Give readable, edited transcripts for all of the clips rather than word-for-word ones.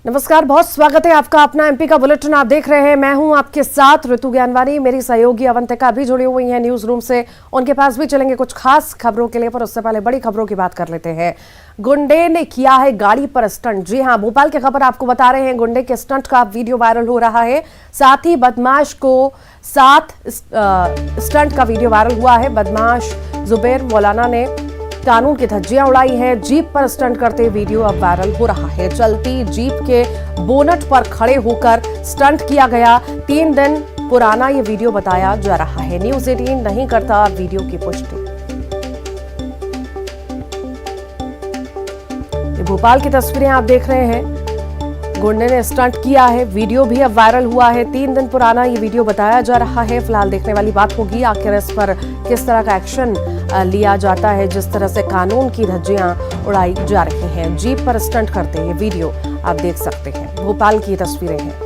नमस्कार, बहुत स्वागत है आपका अपना एमपी का बुलेटिन आप देख रहे हैं। मैं हूं आपके साथ ऋतु ज्ञानवानी। मेरी सहयोगी अवंतिका भी जुड़ी हुई हैं न्यूज रूम से, उनके पास भी चलेंगे कुछ खास खबरों के लिए। पर उससे पहले बड़ी खबरों की बात कर लेते हैं। गुंडे ने किया है गाड़ी पर स्टंट। जी हां, भोपाल की खबर आपको बता रहे हैं। गुंडे के स्टंट का वीडियो वायरल हो रहा है। साथ ही बदमाश को साथ स्टंट का वीडियो वायरल हुआ है। बदमाश जुबैर मौलाना ने कानून की धज्जियां उड़ाई हैं। जीप पर स्टंट करते वीडियो अब वायरल हो रहा है। चलती जीप के बोनट पर खड़े होकर स्टंट किया गया। 3 दिन पुराना ये वीडियो बताया जा रहा है। न्यूज़ 18 नहीं करता वीडियो की पुष्टि। ये भोपाल की तस्वीरें आप देख रहे हैं। गुंडे ने स्टंट किया है, वीडियो भी अब वायरल हुआ है। 3 दिन पुराना ये वीडियो बताया जा रहा है। फिलहाल देखने वाली बात होगी आखिर इस पर किस तरह का एक्शन लिया जाता है, जिस तरह से कानून की धज्जियां उड़ाई जा रही हैं। जीप पर स्टंट करते ये वीडियो आप देख सकते हैं। भोपाल की तस्वीरें हैं।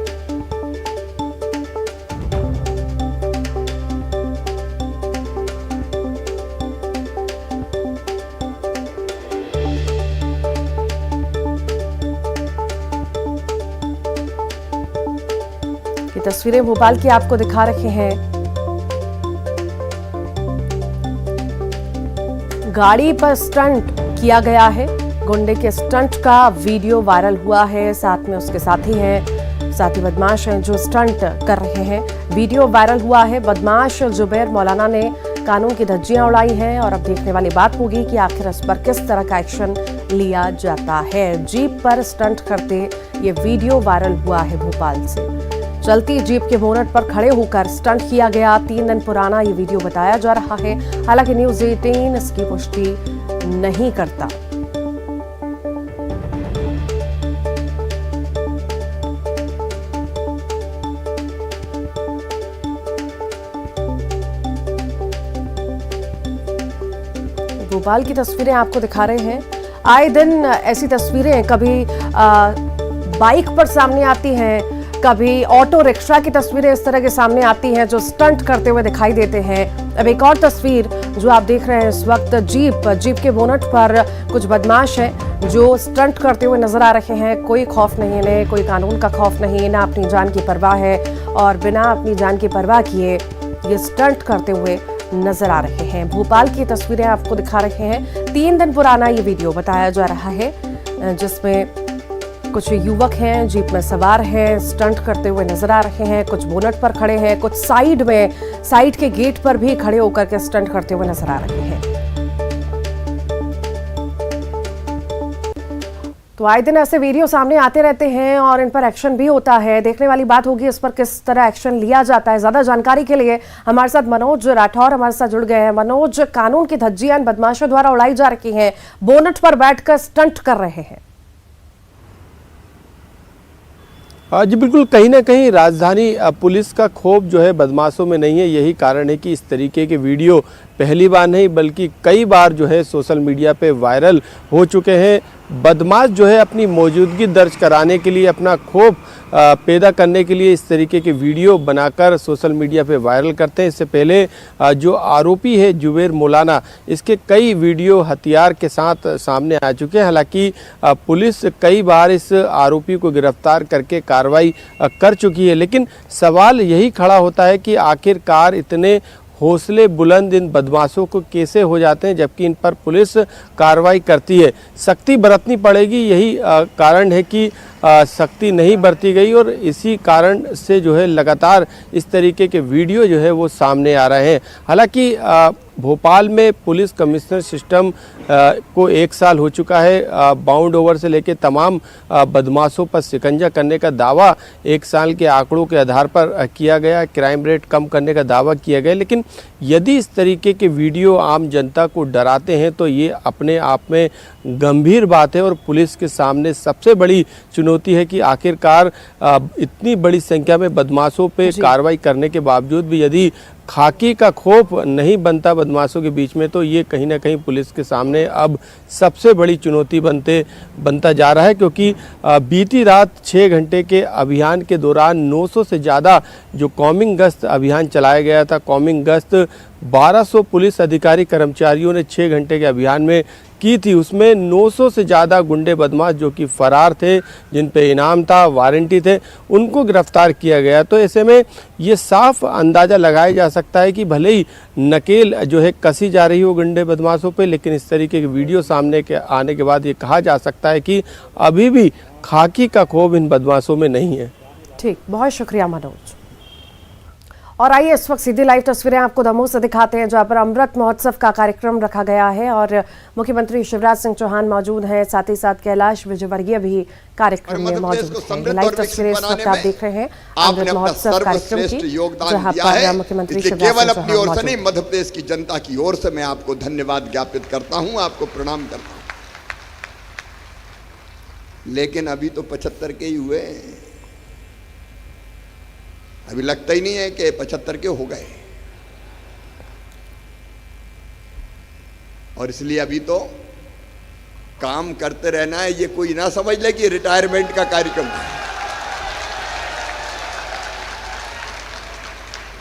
ये तस्वीरें भोपाल की आपको दिखा रहे हैं। गाड़ी पर स्टंट किया गया है। गुंडे के स्टंट का वीडियो वायरल हुआ है। साथ में उसके साथी हैं, साथी बदमाश हैं जो स्टंट कर रहे हैं। वीडियो वायरल हुआ है। बदमाश जुबैर मौलाना ने कानून की धज्जियां उड़ाई हैं और अब देखने वाली बात होगी कि आखिर इस पर किस तरह का एक्शन लिया जाता है। जीप पर स्टंट करते ये वीडियो वायरल हुआ है भोपाल से। चलती जीप के बोनट पर खड़े होकर स्टंट किया गया। 3 दिन पुराना ये वीडियो बताया जा रहा है। हालांकि न्यूज़ 18 इसकी पुष्टि नहीं करता। भोपाल की तस्वीरें आपको दिखा रहे हैं। आए दिन ऐसी तस्वीरें कभी बाइक पर सामने आती हैं, कभी ऑटो रिक्शा की तस्वीरें इस तरह के सामने आती हैं जो स्टंट करते हुए दिखाई देते हैं। अब एक और तस्वीर जो आप देख रहे हैं इस वक्त, जीप के बोनट पर कुछ बदमाश हैं जो स्टंट करते हुए नजर आ रहे हैं। कोई खौफ नहीं इन्हें, कोई कानून का खौफ नहीं, ना अपनी जान की परवाह है और बिना अपनी जान की परवाह किए ये स्टंट करते हुए नजर आ रहे हैं। भोपाल की तस्वीरें आपको दिखा रहे हैं। 3 दिन पुराना ये वीडियो बताया जा रहा है जिसमें कुछ युवक हैं, जीप में सवार हैं, स्टंट करते हुए नजर आ रहे हैं। कुछ बोनट पर खड़े हैं, कुछ साइड के गेट पर भी खड़े होकर के स्टंट करते हुए नजर आ रहे हैं। तो आए दिन ऐसे वीडियो सामने आते रहते हैं और इन पर एक्शन भी होता है। देखने वाली बात होगी इस पर किस तरह एक्शन लिया जाता है। ज्यादा जानकारी के लिए हमारे साथ मनोज राठौर हमारे साथ जुड़ गए हैं। मनोज, कानून की धज्जियां बदमाशों द्वारा उड़ाई जा रही हैं, बोनट पर बैठकर स्टंट कर रहे हैं। जी बिल्कुल, कहीं ना कहीं राजधानी पुलिस का खौफ जो है बदमाशों में नहीं है। यही कारण है कि इस तरीके के वीडियो पहली बार नहीं बल्कि कई बार जो है सोशल मीडिया पे वायरल हो चुके हैं। बदमाश जो है अपनी मौजूदगी दर्ज कराने के लिए, अपना खौफ पैदा करने के लिए इस तरीके के वीडियो बनाकर सोशल मीडिया पे वायरल करते हैं। इससे पहले जो आरोपी है जुबैर मौलाना, इसके कई वीडियो हथियार के साथ सामने आ चुके हैं। हालांकि पुलिस कई बार इस आरोपी को गिरफ्तार करके कार्रवाई कर चुकी है, लेकिन सवाल यही खड़ा होता है कि आखिरकार इतने हौसले बुलंद इन बदमाशों को कैसे हो जाते हैं जबकि इन पर पुलिस कार्रवाई करती है। सख्ती बरतनी पड़ेगी, यही कारण है कि सख्ती नहीं बरती गई और इसी कारण से जो है लगातार इस तरीके के वीडियो जो है वो सामने आ रहे हैं। हालांकि भोपाल में पुलिस कमिश्नर सिस्टम को 1 साल हो चुका है। बाउंड ओवर से लेकर तमाम बदमाशों पर शिकंजा करने का दावा 1 साल के आंकड़ों के आधार पर किया गया, क्राइम रेट कम करने का दावा किया गया। लेकिन यदि इस तरीके के वीडियो आम जनता को डराते हैं तो ये अपने आप में गंभीर बात है और पुलिस के सामने सबसे बड़ी चुनौती है कि आखिरकार इतनी बड़ी संख्या में बदमाशों पे कार्रवाई करने के बावजूद भी यदि खाकी का खौफ नहीं बनता बदमाशों के बीच में तो ये कहीं ना कहीं पुलिस के सामने अब सबसे बड़ी चुनौती बनता जा रहा है। क्योंकि बीती रात 6 घंटे के अभियान के दौरान 900 से ज़्यादा जो कॉमिंग गश्त अभियान चलाया गया था, कॉमिंग गश्त 1200 पुलिस अधिकारी कर्मचारियों ने 6 घंटे के अभियान में की थी उसमें 900 से ज़्यादा गुंडे बदमाश जो कि फरार थे, जिन पे इनाम था, वारंटी थे, उनको गिरफ्तार किया गया। तो ऐसे में ये साफ अंदाज़ा लगाया जा सकता है कि भले ही नकेल जो है कसी जा रही हो गुंडे बदमाशों पे, लेकिन इस तरीके के वीडियो सामने के आने के बाद ये कहा जा सकता है कि अभी भी खाकी का खौफ इन बदमाशों में नहीं है। ठीक, बहुत शुक्रिया मनोज। और आइए इस वक्त सीधी लाइव तस्वीरें आपको दमोह से दिखाते हैं, जहां पर अमृत महोत्सव का कार्यक्रम रखा गया है और मुख्यमंत्री शिवराज सिंह चौहान मौजूद हैं, साथ ही साथ कैलाश विजयवर्गीय भी कार्यक्रम में मौजूद हैं। लाइव तस्वीरें इस वक्त आप देख रहे हैं अमृत महोत्सव कार्यक्रम की, जहां पर मुख्यमंत्री शिवराज सिंह चौहान मौजूद हैं। मध्य प्रदेश की जनता की ओर से मैं आपको धन्यवाद ज्ञापित करता हूं, आपको प्रणाम करता हूं। लेकिन अभी तो 75 के ही हुए, अभी लगता ही नहीं है कि 75 के हो गए, और इसलिए अभी तो काम करते रहना है। ये कोई ना समझ ले कि रिटायरमेंट का कार्यक्रम है।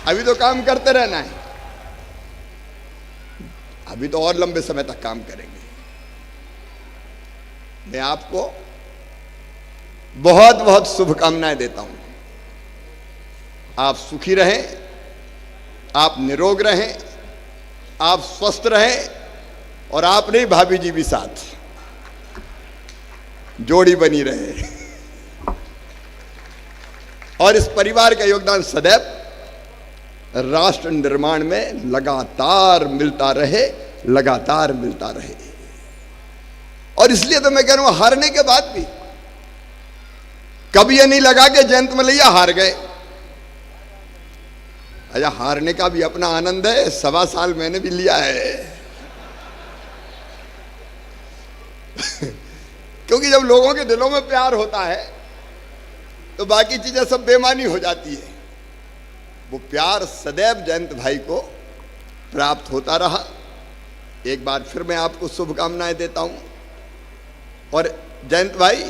अभी तो काम करते रहना है, अभी तो और लंबे समय तक काम करेंगे। मैं आपको बहुत बहुत शुभकामनाएं देता हूं। आप सुखी रहें, आप निरोग रहें, आप स्वस्थ रहें, और आप नहीं भाभी जी भी साथ जोड़ी बनी रहे, और इस परिवार का योगदान सदैव राष्ट्र निर्माण में लगातार मिलता रहे, लगातार मिलता रहे। और इसलिए तो मैं कह रहा हूं, हारने के बाद भी कभी यह नहीं लगा कि जयंत मलैया हार गए। अच्छा, हारने का भी अपना आनंद है, 1.25 साल मैंने भी लिया है। क्योंकि जब लोगों के दिलों में प्यार होता है तो बाकी चीजें सब बेमानी हो जाती है। वो प्यार सदैव जयंत भाई को प्राप्त होता रहा। एक बार फिर मैं आपको शुभकामनाएं देता हूं। और जयंत भाई,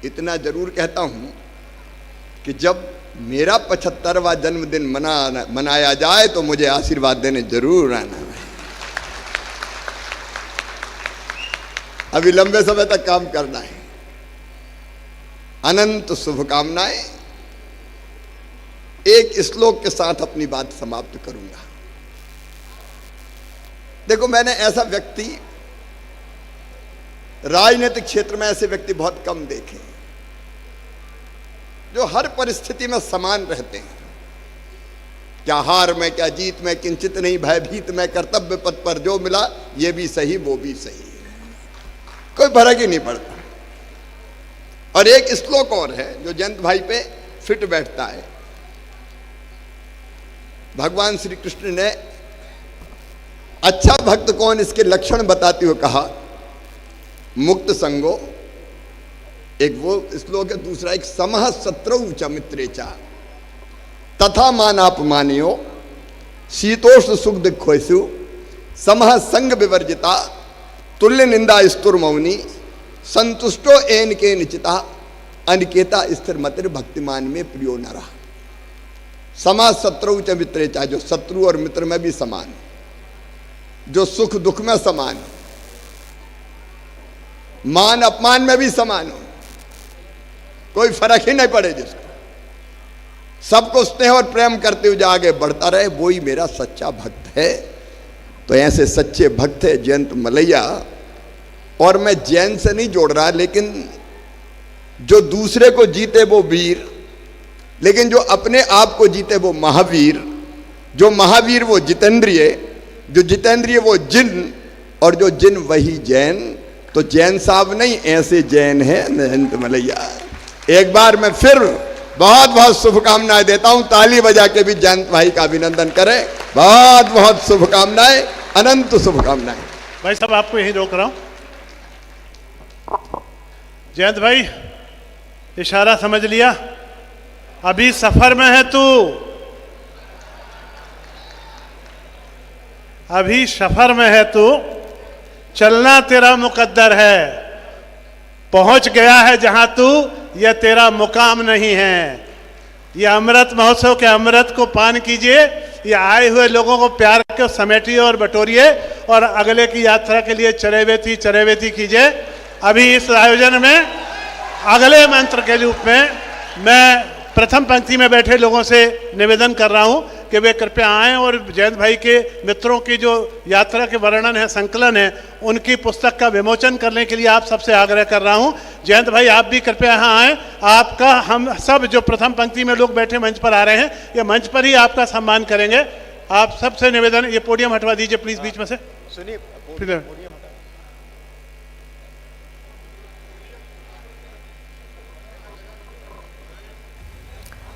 इतना जरूर कहता हूं कि जब मेरा 75वां जन्मदिन मनाया जाए तो मुझे आशीर्वाद देने जरूर आना है। अभी लंबे समय तक काम करना है। अनंत शुभकामनाएं। एक श्लोक के साथ अपनी बात समाप्त करूंगा। देखो, मैंने ऐसा व्यक्ति राजनीतिक क्षेत्र में ऐसे व्यक्ति बहुत कम देखे जो हर परिस्थिति में समान रहते हैं। क्या हार में, क्या जीत में, किंचित नहीं भयभीत में, कर्तव्य पथ पर जो मिला ये भी सही वो भी सही, कोई फर्क ही नहीं पड़ता। और एक श्लोक और है जो जयंत भाई पे फिट बैठता है। भगवान श्री कृष्ण ने अच्छा भक्त कौन इसके लक्षण बताते हुए कहा, मुक्त संगो, एक वो श्लोक है। दूसरा एक समः शत्रौ च मित्रे च तथा मानापमानियो शीतोष्ण सुख दुःखेषु समः संग विवर्जिता तुल्य निंदा स्तुर मौनी संतुष्टो एन के निचिता अनिकेता स्थिर मतिर भक्तिमान में प्रियो नरा। समः शत्रौ च मित्रे च, जो शत्रु और मित्र में भी समान, जो सुख दुख में समान, मान अपमान में भी समान हो, कोई फर्क ही नहीं पड़े, जिसको सबको स्नेह और प्रेम करते हुए आगे बढ़ता रहे, वो ही मेरा सच्चा भक्त है। तो ऐसे सच्चे भक्त है जयंत मलैया। और मैं जैन से नहीं जोड़ रहा, लेकिन जो दूसरे को जीते वो वीर, लेकिन जो अपने आप को जीते वो महावीर, जो महावीर वो जितेंद्रिय, जो जितेंद्रिय वो जिन, और जो जिन वही जैन। तो जैन साहब नहीं, ऐसे जैन है जयंत मलैया। एक बार मैं फिर बहुत बहुत शुभकामनाएं देता हूं। ताली बजा के भी जयंत भाई का अभिनंदन करें। बहुत बहुत शुभकामनाएं, अनंत शुभकामनाएं। भाई साहब, आपको यही रोक रहा हूं। जयंत भाई, इशारा समझ लिया? अभी सफर में है तू, अभी सफर में है तू, चलना तेरा मुकद्दर है। पहुंच गया है जहां तू, यह तेरा मुकाम नहीं है। यह अमृत महोत्सव के अमृत को पान कीजिए। ये आए हुए लोगों को प्यार के समेटिए और बटोरिए और अगले की यात्रा के लिए चरेवेती कीजिए। अभी इस आयोजन में अगले मंत्र के रूप में मैं प्रथम पंक्ति में बैठे लोगों से निवेदन कर रहा हूं कि वे कृपया आएं और जयंत भाई के मित्रों की जो यात्रा के वर्णन है, संकलन है, उनकी पुस्तक का विमोचन करने के लिए आप सबसे आग्रह कर रहा हूं। जयंत भाई आप भी कृपया यहाँ आएं। आपका हम सब जो प्रथम पंक्ति में लोग बैठे मंच पर आ रहे हैं, ये मंच पर ही आपका सम्मान करेंगे। आप सबसे निवेदन, ये पोडियम हटवा दीजिए प्लीज बीच में से। सुनिए,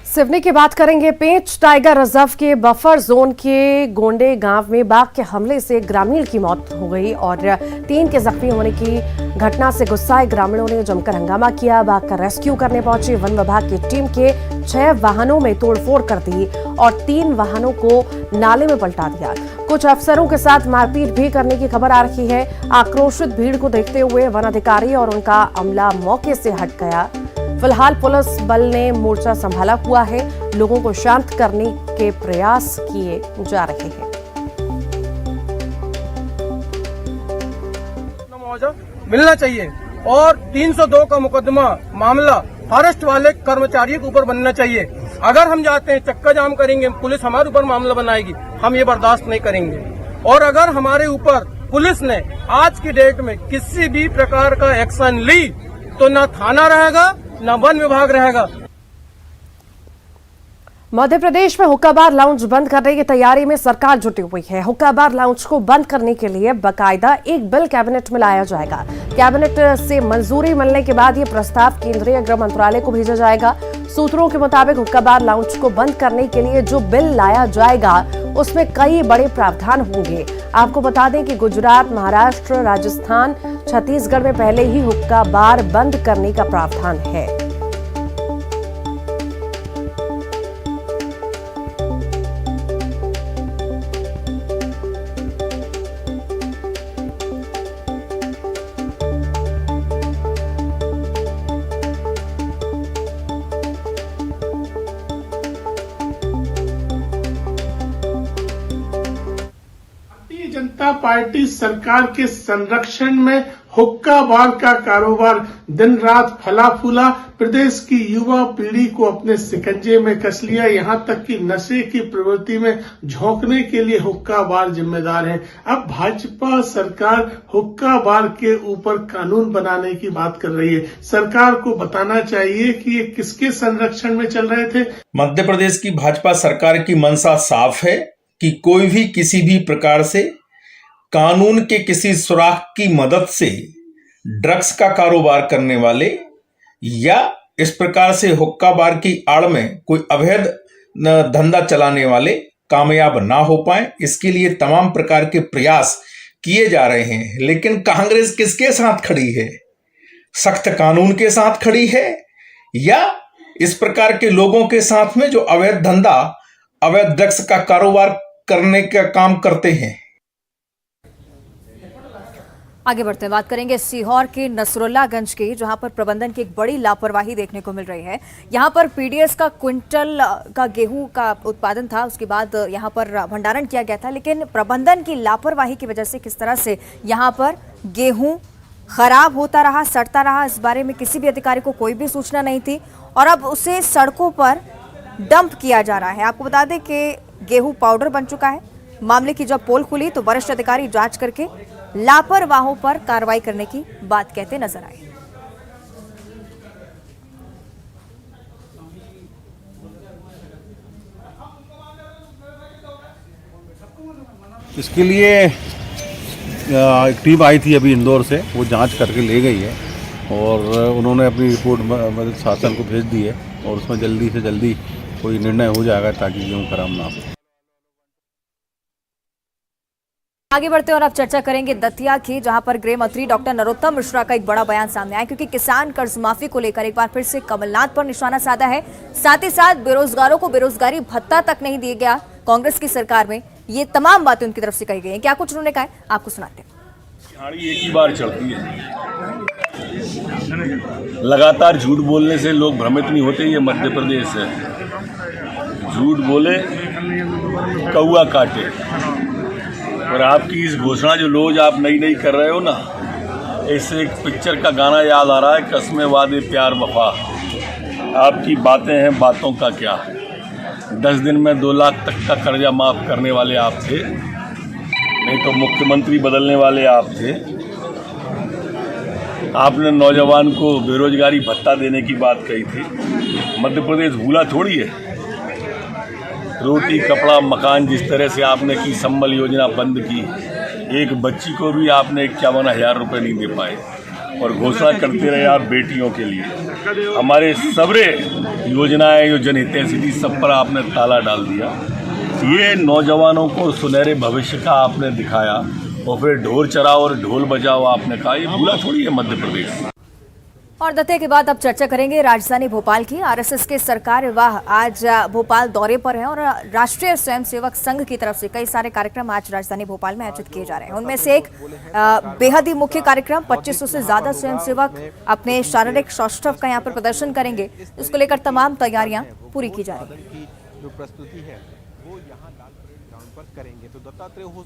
सिवनी की बात करेंगे। पेंच टाइगर रिजर्व के बफर जोन के गोंडे गांव में बाघ के हमले से ग्रामीण की मौत हो गई और 3 के जख्मी होने की घटना से गुस्साए ग्रामीणों ने जमकर हंगामा किया। बाघ का रेस्क्यू करने पहुंची वन विभाग की टीम के 6 वाहनों में तोड़फोड़ कर दी और 3 वाहनों को नाले में पलटा दिया। कुछ अफसरों के साथ मारपीट भी करने की खबर आ रही है। आक्रोशित भीड़ को देखते हुए वन अधिकारी और उनका अमला मौके से हट गया। फिलहाल पुलिस बल ने मोर्चा संभाला हुआ है। लोगों को शांत करने के प्रयास किए जा रहे हैं। मुआवजा मिलना चाहिए और 302 का मुकदमा मामला फॉरेस्ट वाले कर्मचारियों के ऊपर बनना चाहिए। अगर हम जाते हैं चक्का जाम करेंगे, पुलिस हमारे ऊपर मामला बनाएगी, हम ये बर्दाश्त नहीं करेंगे। और अगर हमारे ऊपर पुलिस ने आज की डेट में किसी भी प्रकार का एक्शन ली तो ना थाना रहेगा ना वन विभाग रहेगा। मध्य प्रदेश में हुक्का बार लाउंज बंद करने की तैयारी में सरकार जुटी हुई है। हुक्का बार लाउंज को बंद करने के लिए बाकायदा एक बिल कैबिनेट में लाया जाएगा। कैबिनेट से मंजूरी मिलने के बाद ये प्रस्ताव केंद्रीय गृह मंत्रालय को भेजा जाएगा। सूत्रों के मुताबिक हुक्का बार लाउंज को बंद करने के लिए जो बिल लाया जाएगा उसमें कई बड़े प्रावधान होंगे। आपको बता दें कि गुजरात, महाराष्ट्र, राजस्थान, छत्तीसगढ़ में पहले ही हुक्का बार बंद करने का प्रावधान है। जनता पार्टी सरकार के संरक्षण में हुक्का बार का कारोबार दिन रात फला फूला, प्रदेश की युवा पीढ़ी को अपने शिकंजे में कस लिया। यहां तक कि नशे की प्रवृत्ति में झोंकने के लिए हुक्का बार जिम्मेदार है। अब भाजपा सरकार हुक्का बार के ऊपर कानून बनाने की बात कर रही है। सरकार को बताना चाहिए कि ये किसके संरक्षण में चल रहे थे। मध्य प्रदेश की भाजपा सरकार की मंशा साफ है कि कोई भी किसी भी प्रकार से कानून के किसी सुराख की मदद से ड्रग्स का कारोबार करने वाले या इस प्रकार से हुक्का बार की आड़ में कोई अवैध धंधा चलाने वाले कामयाब ना हो पाए, इसके लिए तमाम प्रकार के प्रयास किए जा रहे हैं। लेकिन कांग्रेस किसके साथ खड़ी है? सख्त कानून के साथ खड़ी है या इस प्रकार के लोगों के साथ में जो अवैध धंधा, अवैध ड्रग्स का कारोबार करने का काम करते हैं? आगे बढ़ते हैं, बात करेंगे सीहोर के नसरुल्लागंज की, जहां पर प्रबंधन की एक बड़ी लापरवाही देखने को मिल रही है। यहां पर पीडीएस का क्विंटल का गेहूं का उत्पादन था, उसके बाद यहां पर भंडारण किया गया था, लेकिन प्रबंधन की लापरवाही की वजह से किस तरह से यहां पर गेहूं खराब होता रहा, सड़ता रहा, इस बारे में किसी भी अधिकारी को कोई भी सूचना नहीं थी और अब उसे सड़कों पर डंप किया जा रहा है। आपको बता दें कि गेहूं पाउडर बन चुका है। मामले की जब पोल खुली तो वरिष्ठ अधिकारी जांच करके लापरवाहों पर कार्रवाई करने की बात कहते नजर आए। इसके लिए एक टीम आई थी अभी इंदौर से, वो जांच करके ले गई है और उन्होंने अपनी रिपोर्ट शासन को भेज दी है और उसमें जल्दी से जल्दी कोई निर्णय हो जाएगा ताकि गेहूं खराब ना हो। आगे बढ़ते और अब चर्चा करेंगे दतिया की, जहां पर गृह मंत्री डॉक्टर नरोत्तम मिश्रा का एक बड़ा बयान सामने आया, क्योंकि किसान कर्ज माफी को लेकर एक बार फिर से कमलनाथ पर निशाना साधा है। साथ ही साथ बेरोजगारों को बेरोजगारी भत्ता तक नहीं दिया गया कांग्रेस की सरकार में। ये तमाम बातें उनकी तरफ से कही गई हैं। क्या कुछ उन्होंने कहा है, आपको सुनाते हैं। एक ही बार चढ़ती है, लगातार झूठ बोलने से लोग भ्रमित नहीं होते। ये मध्य प्रदेश है, झूठ बोले कौआ काटे। और आपकी इस घोषणा जो रोज आप नई नई कर रहे हो ना, इससे एक पिक्चर का गाना याद आ रहा है, कसमें वादे प्यार वफा। आपकी बातें हैं बातों का क्या। 10 दिन में 2 लाख तक का कर्जा माफ करने वाले आप थे, नहीं तो मुख्यमंत्री बदलने वाले आप थे। आपने नौजवान को बेरोजगारी भत्ता देने की बात कही थी। मध्य प्रदेश भूला थोड़ी है। रोटी कपड़ा मकान जिस तरह से आपने की, संबल योजना बंद की, एक बच्ची को भी आपने 51,000 रुपये नहीं दे पाए और घोषणा करते रहे आप बेटियों के लिए। हमारे सबरे योजनाएं जो जनहितैषी थी सब पर आपने ताला डाल दिया। ये नौजवानों को सुनहरे भविष्य का आपने दिखाया और फिर ढोल चराओ और ढोल बजाओ आपने कहा। ये भूला थोड़ी है मध्य प्रदेश। और दत्ते के बाद अब चर्चा करेंगे राजधानी भोपाल की। आरएसएस के सरकारवाह आज भोपाल दौरे पर हैं और राष्ट्रीय स्वयंसेवक संघ की तरफ से कई सारे कार्यक्रम आज राजधानी भोपाल में आयोजित किए जा रहे हैं। उनमें से एक बेहद ही मुख्य कार्यक्रम 2500 से ज्यादा स्वयंसेवक अपने शारीरिक सौष्ठव का यहाँ पर प्रदर्शन करेंगे। इसको लेकर तमाम तैयारियां पूरी की जा रही है। जो प्रस्तुति है वो यहाँ लाल परेड ग्राउंड पर करेंगे। तो दत्तात्रेय होश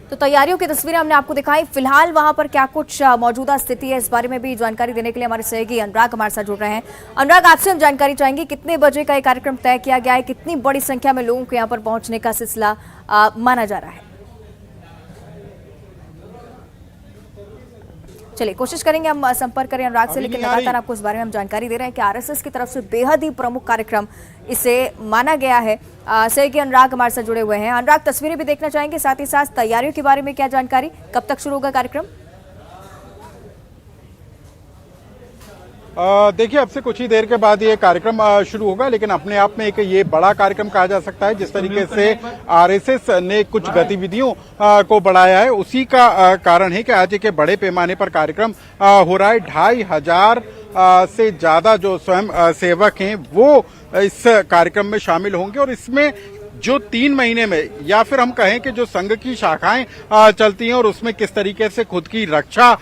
तो तैयारियों की तस्वीरें हमने आपको दिखाई। फिलहाल वहां पर क्या कुछ मौजूदा स्थिति है, इस बारे में भी जानकारी देने के लिए हमारे सहयोगी अनुराग हमारे साथ जुड़ रहे हैं। अनुराग, आपसे हम जानकारी चाहेंगे, कितने बजे का ये कार्यक्रम तय किया गया है, कितनी बड़ी संख्या में लोगों को यहाँ पर पहुंचने का सिलसिला माना जा रहा है? चलिए कोशिश करेंगे हम संपर्क करें अनुराग से, लेकिन लगातार आपको इस बारे में हम जानकारी दे रहे हैं कि आरएसएस की तरफ से बेहद ही प्रमुख कार्यक्रम इसे माना गया है। सहयोगी अनुराग हमारे साथ जुड़े हुए हैं। अनुराग, तस्वीरें भी देखना चाहेंगे, साथ ही साथ तैयारियों के बारे में क्या जानकारी, कब तक शुरू होगा कार्यक्रम? देखिए, अब से कुछ ही देर के बाद ये कार्यक्रम शुरू होगा, लेकिन अपने आप में एक ये बड़ा कार्यक्रम कहा जा सकता है। जिस तरीके से आरएसएस ने कुछ गतिविधियों को बढ़ाया है, उसी का कारण है कि आज एक बड़े पैमाने पर कार्यक्रम हो रहा है। 2,500 से ज्यादा जो स्वयं सेवक हैं वो इस कार्यक्रम में शामिल होंगे और इसमें जो 3 महीने में, या फिर हम कहें कि जो संघ की शाखाएं चलती हैं और उसमें किस तरीके से खुद की रक्षा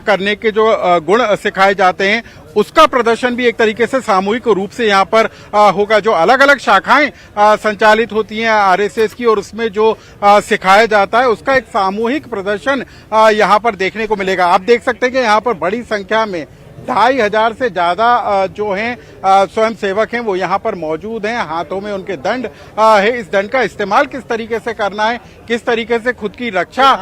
करने के जो गुण सिखाए जाते हैं, उसका प्रदर्शन भी एक तरीके से सामूहिक रूप से यहाँ पर होगा। जो अलग अलग शाखाएं संचालित होती हैं आरएसएस की और उसमें जो सिखाया जाता है, उसका एक सामूहिक प्रदर्शन यहाँ पर देखने को मिलेगा। आप देख सकते हैं कि यहाँ पर बड़ी संख्या में 2,500 से ज्यादा जो हैं स्वयं सेवक हैं वो यहाँ पर मौजूद हैं। हाथों में उनके दंड है। इस दंड का इस्तेमाल किस तरीके से करना है, किस तरीके से खुद की रक्षा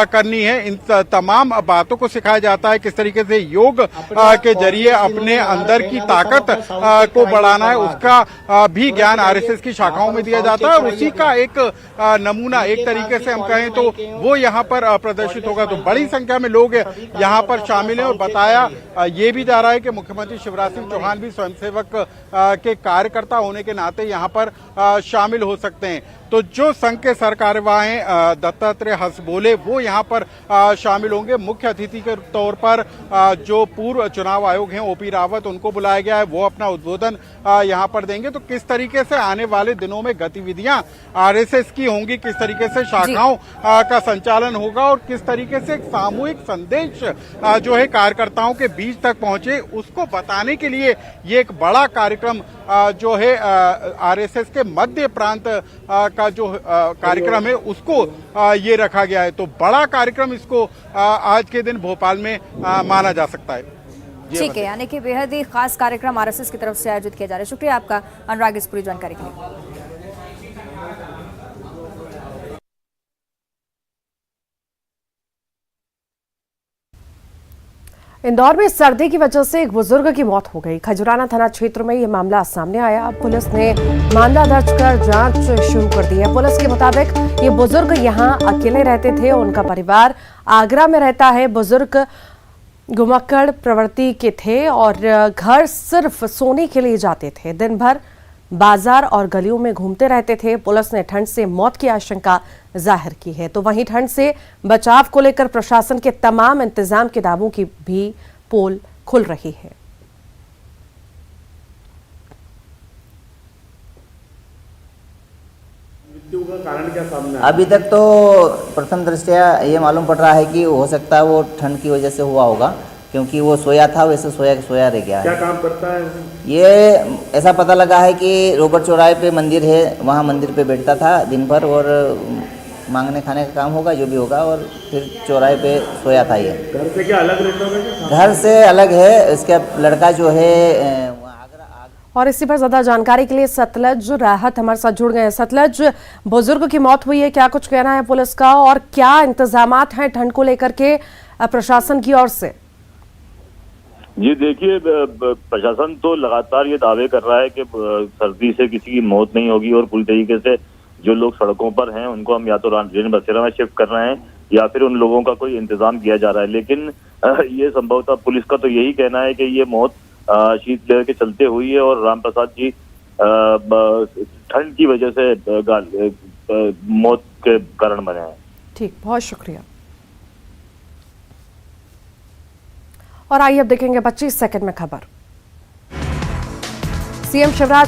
करनी है, इन तमाम बातों को सिखाया जाता है। किस तरीके से योग के जरिए अपने अंदर की ताकत को बढ़ाना है, उसका भी ज्ञान आरएसएस की शाखाओं में दिया जाता है और उसी का एक नमूना एक तरीके से हम कहें तो वो यहाँ पर प्रदर्शित होगा। तो बड़ी संख्या में लोग यहाँ पर शामिल हैं और बताया ये भी जा रहा है कि मुख्यमंत्री शिवराज सिंह चौहान भी स्वयंसेवक के कार्यकर्ता होने के नाते यहाँ पर शामिल हो सकते हैं। तो जो संघ के सरकार्यवाह हैं दत्तात्रेय हंसबोले, वो यहाँ पर शामिल होंगे। मुख्य अतिथि के तौर पर जो पूर्व चुनाव आयोग हैं ओपी रावत, उनको बुलाया गया है, वो अपना उद्बोधन यहाँ पर देंगे। तो किस तरीके से आने वाले दिनों में गतिविधियां आरएसएस की होंगी, किस तरीके से शाखाओं का संचालन होगा और किस तरीके से एक सामूहिक संदेश जो है कार्यकर्ताओं के बीच तक पहुंचे, उसको बताने के लिए ये एक बड़ा कार्यक्रम जो है आरएसएस के मध्य प्रांत का जो कार्यक्रम है उसको ये रखा गया है। तो बड़ा कार्यक्रम इसको आज के दिन भोपाल में माना जा सकता है। ठीक है, यानी कि बेहद ही खास कार्यक्रम आरएसएस की तरफ से आयोजित किया जा रहा है। शुक्रिया आपका अनुराग इस पूरी जानकारी के लिए। इंदौर में सर्दी की वजह से एक बुजुर्ग की मौत हो गई। खजुराना थाना क्षेत्र में यह मामला सामने आया। अब पुलिस ने मामला दर्ज कर जांच शुरू कर दी है। पुलिस के मुताबिक ये बुजुर्ग यहां अकेले रहते थे, उनका परिवार आगरा में रहता है। बुजुर्ग घुमक्कड़ प्रवृत्ति के थे और घर सिर्फ सोने के लिए जाते थे। दिन भर बाजार और गलियों में घूमते रहते थे। पुलिस ने ठंड से मौत की आशंका जाहिर की है। तो वहीं ठंड से बचाव को लेकर प्रशासन के तमाम इंतजाम के दावों की भी पोल खुल रही है। मृत्यु का कारण क्या सामने? अभी तक तो प्रथम दृष्टया ये मालूम पड़ रहा है कि हो सकता है वो ठंड की वजह से हुआ होगा, क्योंकि वो सोया था, वैसे सोया रह गया क्या है। काम करता है? ये ऐसा पता लगा है कि रोबर्ट चौराहे पे मंदिर है, वहाँ मंदिर पे बैठता था दिन भर और मांगने खाने का काम होगा जो भी होगा, और फिर चौराहे पे सोया था ये। घर से क्या अलग रहता है? घर से अलग है, इसका लड़का जो है और इसी पर ज्यादा जानकारी के लिए सतलज राहत हमारे साथ जुड़ गए हैं। सतलज, बुजुर्ग की मौत हुई है, क्या कुछ कहना है पुलिस का और क्या इंतजामात हैं ठंड को लेकर के प्रशासन की ओर से? जी देखिए, प्रशासन तो लगातार ये दावे कर रहा है कि सर्दी से किसी की मौत नहीं होगी और पूरी तरीके से जो लोग सड़कों पर हैं उनको हम या तो रेन बसेरा में शिफ्ट कर रहे हैं या फिर उन लोगोों का कोई इंतजाम किया जा रहा है। लेकिन ये संभवतः पुलिस का तो यही कहना है कि ये मौत शीतलहर के चलते हुई है और राम प्रसाद जी ठंड की वजह से मौत के कारण बने हैं। ठीक, बहुत शुक्रिया। और आइए अब देखेंगे 25 सेकंड में खबर। सीएम शिवराज